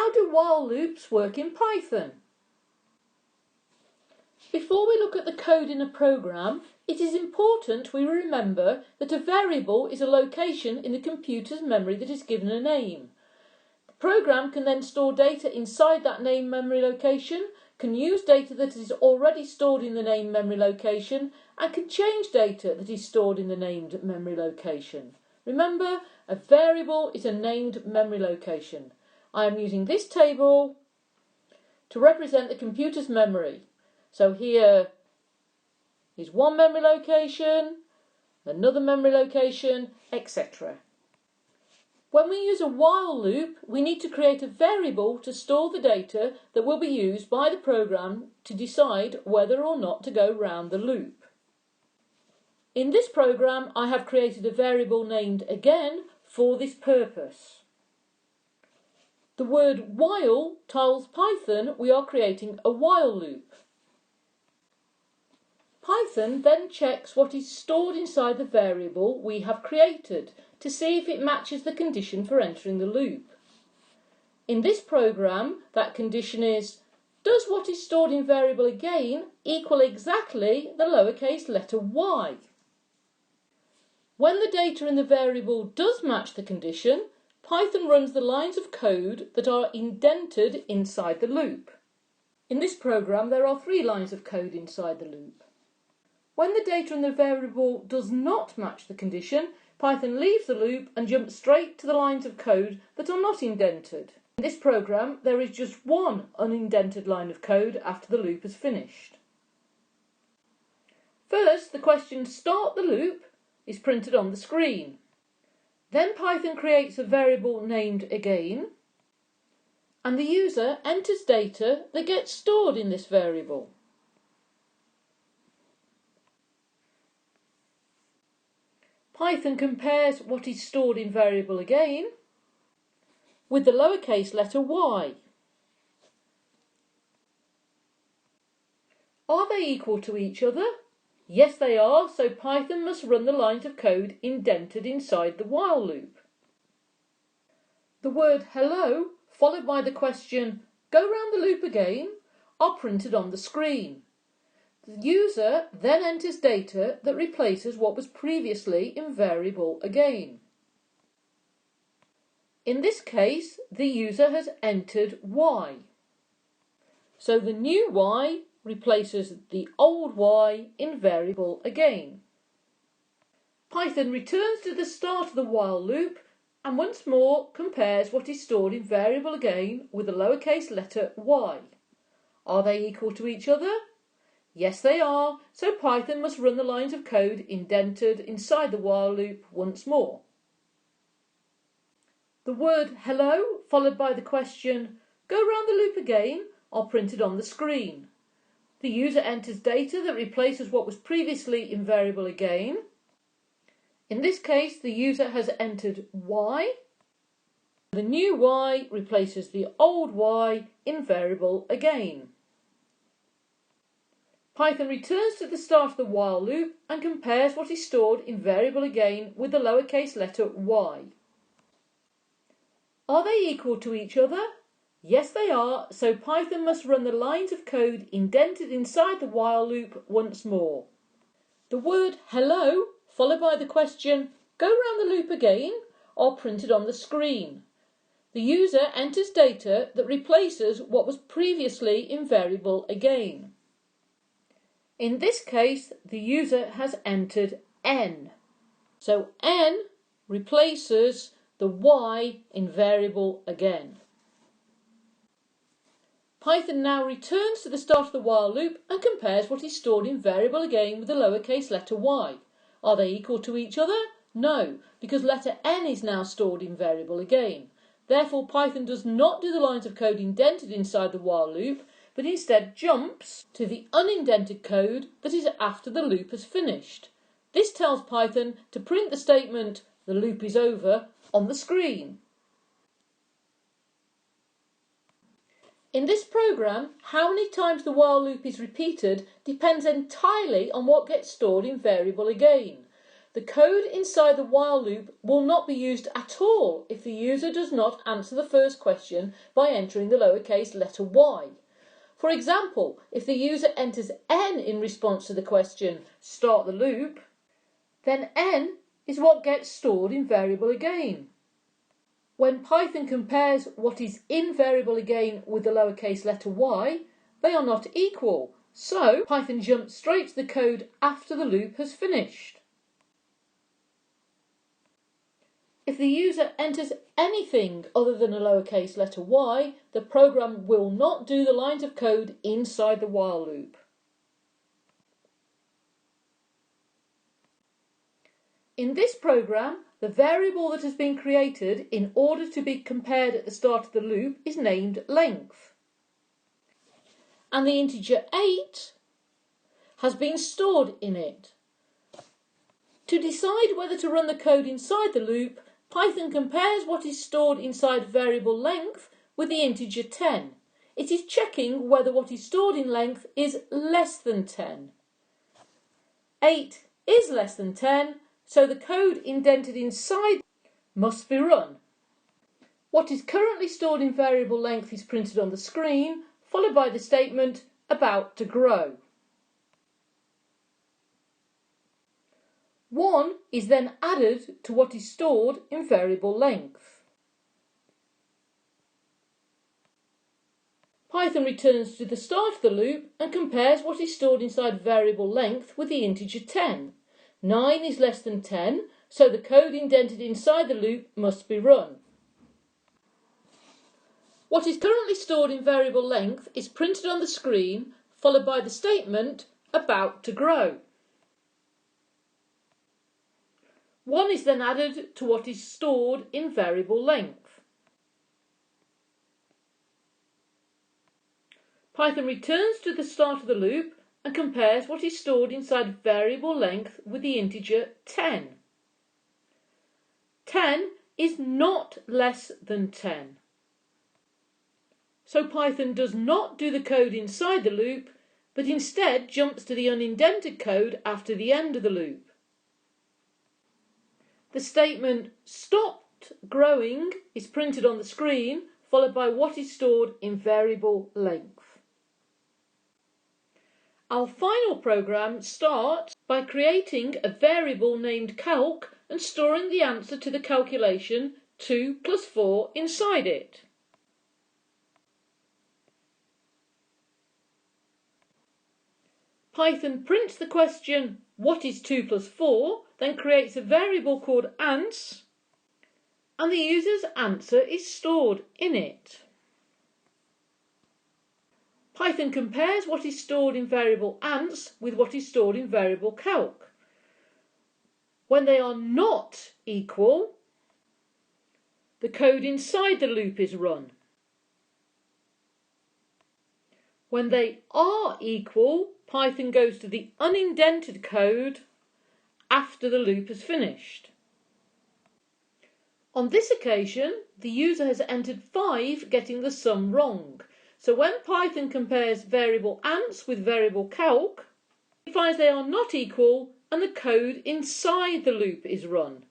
How do while loops work in Python? Before we look at the code in a program, it is important we remember that a variable is a location in the computer's memory that is given a name. The program can then store data inside that name memory location, can use data that is already stored in the name memory location, and can change data that is stored in the named memory location. Remember, a variable is a named memory location. I am using this table to represent the computer's memory. So here is one memory location, another memory location, etc. When we use a while loop, we need to create a variable to store the data that will be used by the program to decide whether or not to go round the loop. In this program, I have created a variable named again for this purpose. The word while tells Python we are creating a while loop. Python then checks what is stored inside the variable we have created to see if it matches the condition for entering the loop. In this program, that condition is, does what is stored in variable again equal exactly the lowercase letter y? When the data in the variable does match the condition, Python runs the lines of code that are indented inside the loop. In this program, there are 3 lines of code inside the loop. When the data in the variable does not match the condition, Python leaves the loop and jumps straight to the lines of code that are not indented. In this program, there is just one unindented line of code after the loop is finished. First, the question "start the loop" is printed on the screen. Then Python creates a variable named again, and the user enters data that gets stored in this variable. Python compares what is stored in variable again with the lowercase letter y. Are they equal to each other? Yes, they are, so Python must run the lines of code indented inside the while loop. The word hello, followed by the question "go round the loop again," are printed on the screen. The user then enters data that replaces what was previously in variable again. In this case, the user has entered y. So the new y replaces the old y in variable again. Python returns to the start of the while loop and once more compares what is stored in variable again with the lowercase letter y. Are they equal to each other? Yes, they are, so Python must run the lines of code indented inside the while loop once more. The word hello, followed by the question "go round the loop again," are printed on the screen. The user enters data that replaces what was previously in variable again. In this case, the user has entered y. The new y replaces the old y in variable again. Python returns to the start of the while loop and compares what is stored in variable again with the lowercase letter y. Are they equal to each other? Yes, they are, so Python must run the lines of code indented inside the while loop once more. The word hello, followed by the question "go round the loop again," are printed on the screen. The user enters data that replaces what was previously in variable again. In this case, the user has entered n. So n replaces the y in variable again. Python now returns to the start of the while loop and compares what is stored in variable again with the lowercase letter y. Are they equal to each other? No, because letter n is now stored in variable again. Therefore, Python does not do the lines of code indented inside the while loop, but instead jumps to the unindented code that is after the loop has finished. This tells Python to print the statement "the loop is over" on the screen. In this program, how many times the while loop is repeated depends entirely on what gets stored in variable again. The code inside the while loop will not be used at all if the user does not answer the first question by entering the lowercase letter y. For example, if the user enters n in response to the question, start the loop, then n is what gets stored in variable again. When Python compares what is in variable again with the lowercase letter y, they are not equal, so Python jumps straight to the code after the loop has finished. If the user enters anything other than a lowercase letter y, the program will not do the lines of code inside the while loop. In this program, the variable that has been created in order to be compared at the start of the loop is named length. And the integer 8 has been stored in it. To decide whether to run the code inside the loop, Python compares what is stored inside variable length with the integer 10. It is checking whether what is stored in length is less than 10. 8 is less than 10, so the code indented inside must be run. What is currently stored in variable length is printed on the screen, followed by the statement about to grow. 1 is then added to what is stored in variable length. Python returns to the start of the loop and compares what is stored inside variable length with the integer 10. 9 is less than 10, so the code indented inside the loop must be run. What is currently stored in variable length is printed on the screen, followed by the statement about to grow. 1 is then added to what is stored in variable length. Python returns to the start of the loop and compares what is stored inside variable length with the integer 10. 10 is not less than 10. So Python does not do the code inside the loop, but instead jumps to the unindented code after the end of the loop. The statement stopped growing is printed on the screen, followed by what is stored in variable length. Our final program starts by creating a variable named calc and storing the answer to the calculation 2 plus 4 inside it. Python prints the question, what is 2 plus 4, then creates a variable called ans, and the user's answer is stored in it. Python compares what is stored in variable ans with what is stored in variable calc. When they are not equal, the code inside the loop is run. When they are equal, Python goes to the unindented code after the loop has finished. On this occasion, the user has entered 5, getting the sum wrong. So when Python compares variable ans with variable calc, it finds they are not equal and the code inside the loop is run.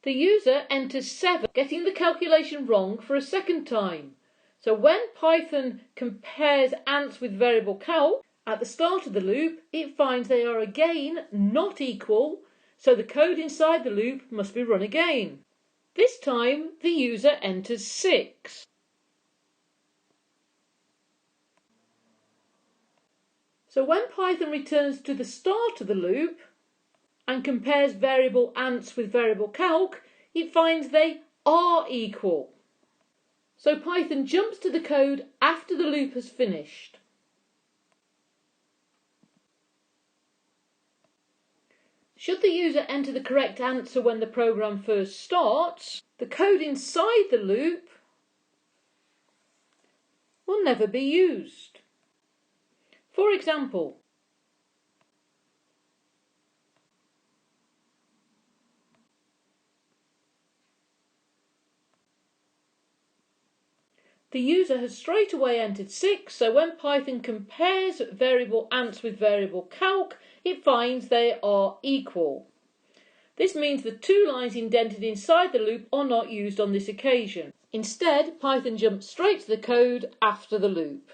The user enters 7, getting the calculation wrong for a second time. So when Python compares ans with variable calc, at the start of the loop, it finds they are again not equal, so the code inside the loop must be run again. This time, the user enters 6. So when Python returns to the start of the loop and compares variable ans with variable calc, it finds they are equal. So Python jumps to the code after the loop has finished. Should the user enter the correct answer when the program first starts, the code inside the loop will never be used. For example, The user has straight away entered 6, so when Python compares variable ants with variable calc, it finds they are equal. This means the 2 lines indented inside the loop are not used on this occasion. Instead, Python jumps straight to the code after the loop.